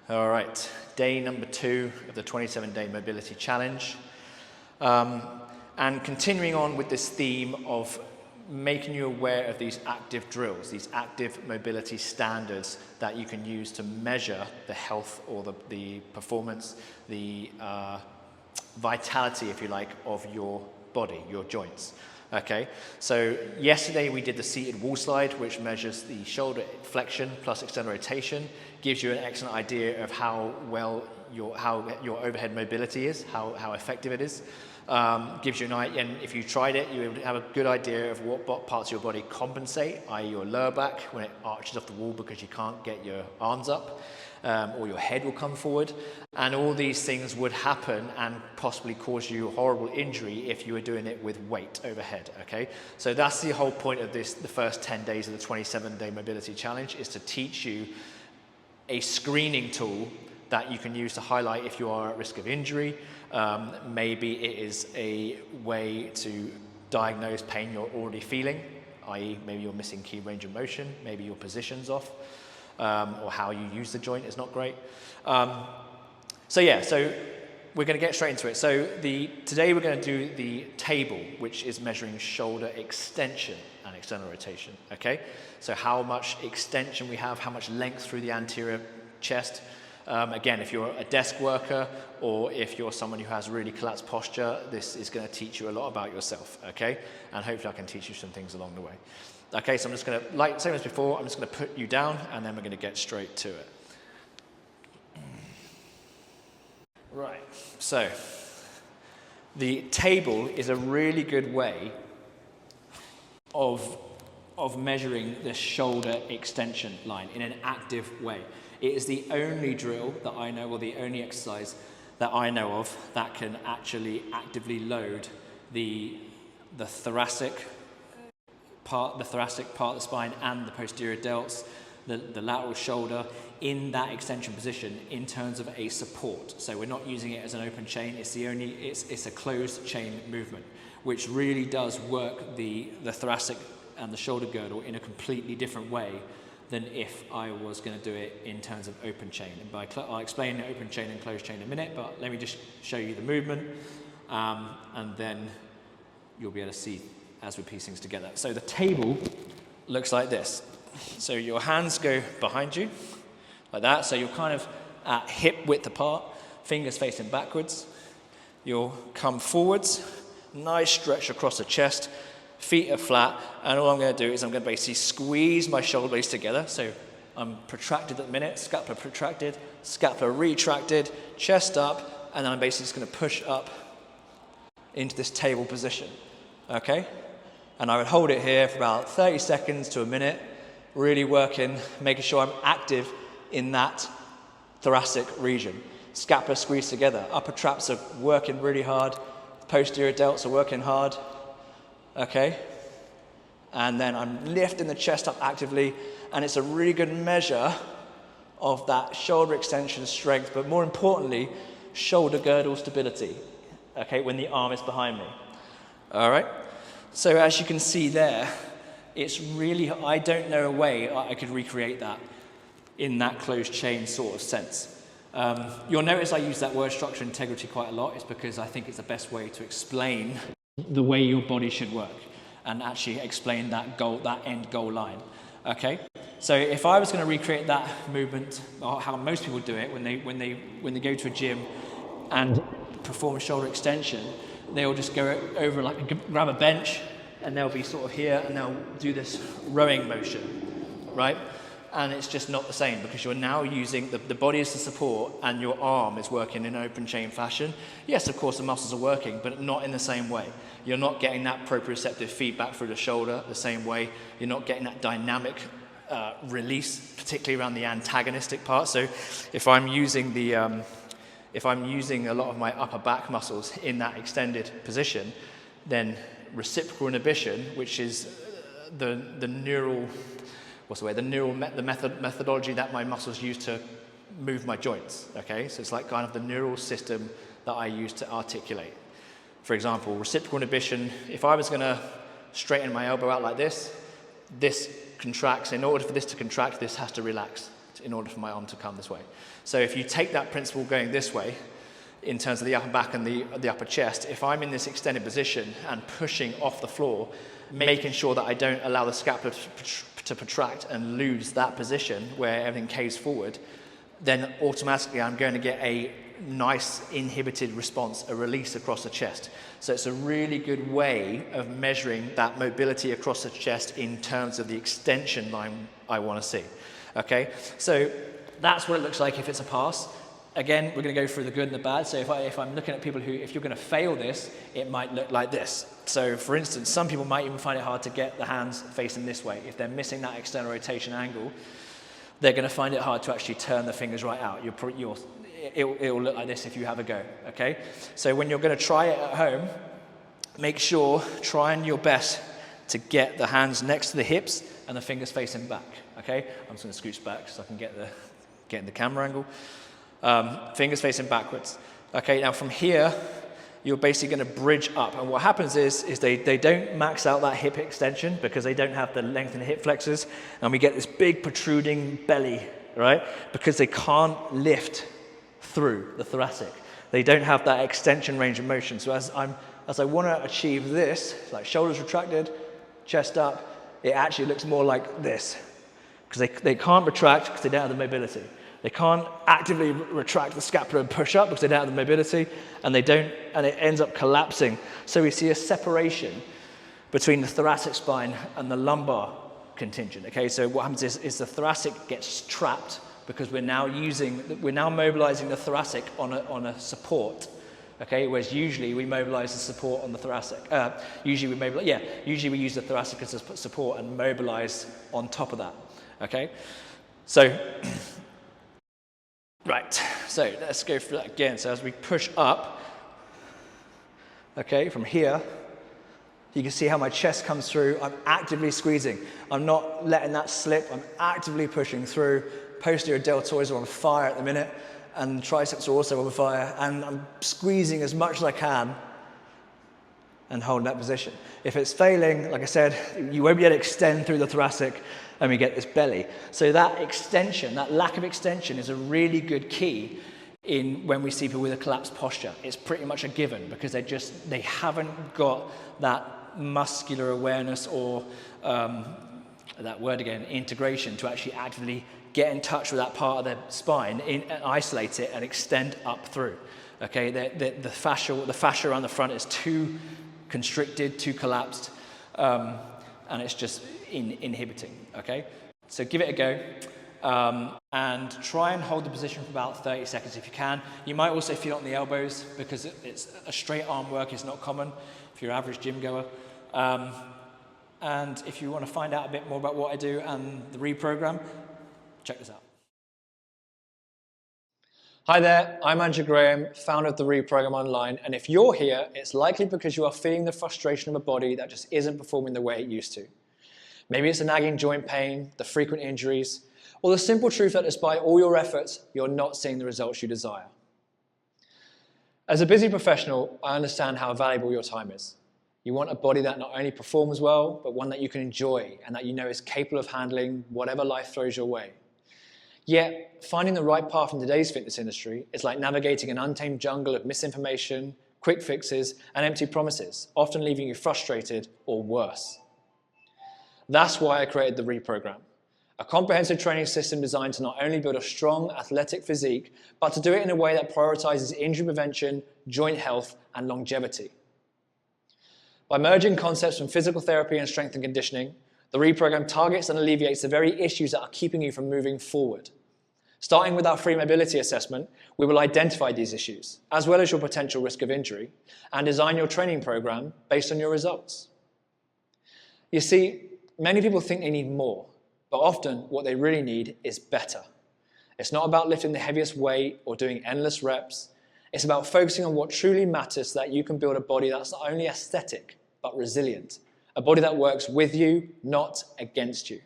All right, day number 2 of the 27-day mobility challenge. And continuing on with this theme of making you aware of these active drills, these active mobility standards that you can use to measure the health or the performance, the vitality, if you like, of your body, your joints. Okay, so yesterday we did the seated wall slide, which measures the shoulder flexion plus external rotation, gives you an excellent idea of how well your overhead mobility is, how effective it is. Gives you an idea, and if you tried it, you would have a good idea of what parts of your body compensate, i.e. your lower back when it arches off the wall because you can't get your arms up, or your head will come forward, and all these things would happen and possibly cause you horrible injury if you were doing it with weight overhead, okay? So that's the whole point of this, the first 10 days of the 27-day mobility challenge, is to teach you a screening tool that you can use to highlight if you are at risk of injury. Maybe it is a way to diagnose pain you're already feeling, i.e. maybe you're missing key range of motion, maybe your position's off, or how you use the joint is not great. So we're going to get straight into it. So today we're going to do the table, which is measuring shoulder extension and external rotation, okay? So how much extension we have, how much length through the anterior chest. Again, if you're a desk worker or if you're someone who has really collapsed posture, this is going to teach you a lot about yourself, okay? And hopefully I can teach you some things along the way. Okay, so I'm just going to, like same as before, I'm just going to put you down and then we're going to get straight to it. Right, so the table is a really good way of measuring the shoulder extension line in an active way. It is the only drill that I know, or the only exercise that I know of, that can actually actively load the thoracic part of the spine and the posterior delts, the lateral shoulder in that extension position in terms of a support. So we're not using it as an open chain. It's a closed chain movement, which really does work the thoracic and the shoulder girdle in a completely different way than if I was going to do it in terms of open chain. And I'll explain the open chain and closed chain in a minute, but let me just show you the movement, and then you'll be able to see as we piece things together. So the table looks like this. So your hands go behind you, like that. So you're kind of at hip width apart, fingers facing backwards. You'll come forwards, nice stretch across the chest, feet are flat, and all I'm going to do is I'm going to basically squeeze my shoulder blades together. So I'm protracted at the minute, scapula protracted, scapula retracted, chest up, and then I'm basically just going to push up into this table position, okay? And I would hold it here for about 30 seconds to a minute, really working, making sure I'm active in that thoracic region. Scapula squeezed together, upper traps are working really hard, posterior delts are working hard, okay? And then I'm lifting the chest up actively, and it's a really good measure of that shoulder extension strength, but more importantly, shoulder girdle stability, okay, when the arm is behind me. All right? So as you can see there, it's really, I don't know a way I could recreate that in that closed chain sort of sense. You'll notice I use that word structure integrity quite a lot. It's because I think it's the best way to explain the way your body should work and actually explain that goal, that end goal line. Okay? So if I was going to recreate that movement, or how most people do it when they go to a gym and perform a shoulder extension, they'll just go over, like, grab a bench, and they'll be sort of here, and they'll do this rowing motion, right? And it's just not the same, because you're now using the body as the support, and your arm is working in open chain fashion. Yes, of course, the muscles are working, but not in the same way. You're not getting that proprioceptive feedback through the shoulder the same way. You're not getting that dynamic release, particularly around the antagonistic part. So if I'm using a lot of my upper back muscles in that extended position, then reciprocal inhibition, which is the methodology that my muscles use to move my joints, okay? So it's like kind of the neural system that I use to articulate. For example, reciprocal inhibition, if I was going to straighten my elbow out like this, this contracts. In order for this to contract, this has to relax, in order for my arm to come this way. So if you take that principle going this way, in terms of the upper back and the upper chest, if I'm in this extended position and pushing off the floor, making sure that I don't allow the scapula to protract and lose that position where everything caves forward, then automatically I'm going to get a nice inhibited response, a release across the chest. So it's a really good way of measuring that mobility across the chest in terms of the extension line I want to see. Okay, so that's what it looks like if it's a pass. Again, we're going to go through the good and the bad. So if I'm looking at people who, if you're going to fail this, it might look like this. So for instance, some people might even find it hard to get the hands facing this way. If they're missing that external rotation angle, they're going to find it hard to actually turn the fingers right out. It'll look like this if you have a go, okay? So when you're going to try it at home, make sure, trying your best to get the hands next to the hips and the fingers facing back, okay? I'm just going to scooch back so I can get in the camera angle. Fingers facing backwards. Okay, now from here, you're basically going to bridge up. And what happens is they don't max out that hip extension because they don't have the length in the hip flexors. And we get this big protruding belly, right? Because they can't lift through the thoracic. They don't have that extension range of motion. So as I want to achieve this, like shoulders retracted, chest up, it actually looks more like this. Because they can't retract because they don't have the mobility. They can't actively retract the scapula and push up because they don't have the mobility, and it ends up collapsing. So we see a separation between the thoracic spine and the lumbar contingent. Okay, so what happens is the thoracic gets trapped because we're now mobilizing the thoracic on a support. Okay, whereas usually we mobilize the support on the thoracic. Usually we use the thoracic as a support and mobilize on top of that. Okay, so. Right, so let's go through that again. So as we push up, okay, from here, you can see how my chest comes through. I'm actively squeezing. I'm not letting that slip. I'm actively pushing through. Posterior deltoids are on fire at the minute, and the triceps are also on fire, and I'm squeezing as much as I can and holding that position. If it's failing, like I said, you won't be able to extend through the thoracic, and we get this belly. So that extension, that lack of extension, is a really good key in when we see people with a collapsed posture. It's pretty much a given because they haven't got that muscular awareness or that word again, integration, to actually actively get in touch with that part of their spine and isolate it and extend up through. Okay, the fascia around the front is too constricted, too collapsed, and it's just inhibiting, okay? So give it a go, and try and hold the position for about 30 seconds if you can. You might also feel it on the elbows because it's a straight arm work is not common if you're an average gym goer. And if you want to find out a bit more about what I do and the Reprogram, check this out. Hi there, I'm Andrew Graham, founder of the Reprogram Online, and if you're here, it's likely because you are feeling the frustration of a body that just isn't performing the way it used to. Maybe it's a nagging joint pain, the frequent injuries, or the simple truth that despite all your efforts, you're not seeing the results you desire. As a busy professional, I understand how valuable your time is. You want a body that not only performs well, but one that you can enjoy and that you know is capable of handling whatever life throws your way. Yet, finding the right path in today's fitness industry is like navigating an untamed jungle of misinformation, quick fixes, and empty promises, often leaving you frustrated or worse. That's why I created the Reprogram, a comprehensive training system designed to not only build a strong athletic physique, but to do it in a way that prioritizes injury prevention, joint health, and longevity. By merging concepts from physical therapy and strength and conditioning, the Reprogram targets and alleviates the very issues that are keeping you from moving forward. Starting with our free mobility assessment, we will identify these issues, as well as your potential risk of injury, and design your training program based on your results. You see, many people think they need more, but often what they really need is better. It's not about lifting the heaviest weight or doing endless reps. It's about focusing on what truly matters so that you can build a body that's not only aesthetic, but resilient. A body that works with you, not against you.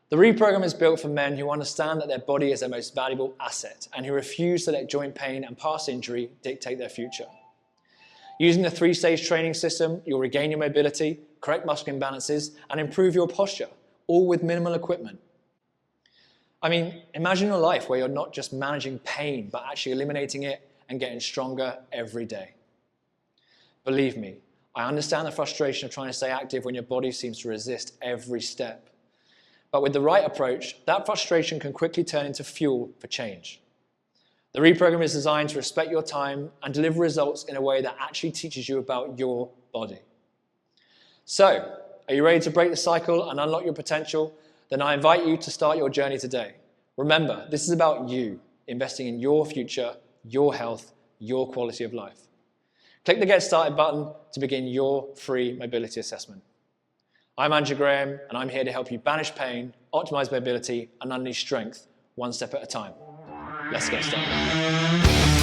The Reprogram is built for men who understand that their body is their most valuable asset and who refuse to let joint pain and past injury dictate their future. Using the 3-stage training system, you'll regain your mobility, correct muscle imbalances, and improve your posture, all with minimal equipment. I mean, imagine a life where you're not just managing pain, but actually eliminating it and getting stronger every day. Believe me, I understand the frustration of trying to stay active when your body seems to resist every step. But with the right approach, that frustration can quickly turn into fuel for change. The Reprogram is designed to respect your time and deliver results in a way that actually teaches you about your body. So, are you ready to break the cycle and unlock your potential? Then I invite you to start your journey today. Remember, this is about you, investing in your future, your health, your quality of life. Click the Get Started button to begin your free mobility assessment. I'm Andrew Graham, and I'm here to help you banish pain, optimize mobility, and unleash strength one step at a time. Let's get started.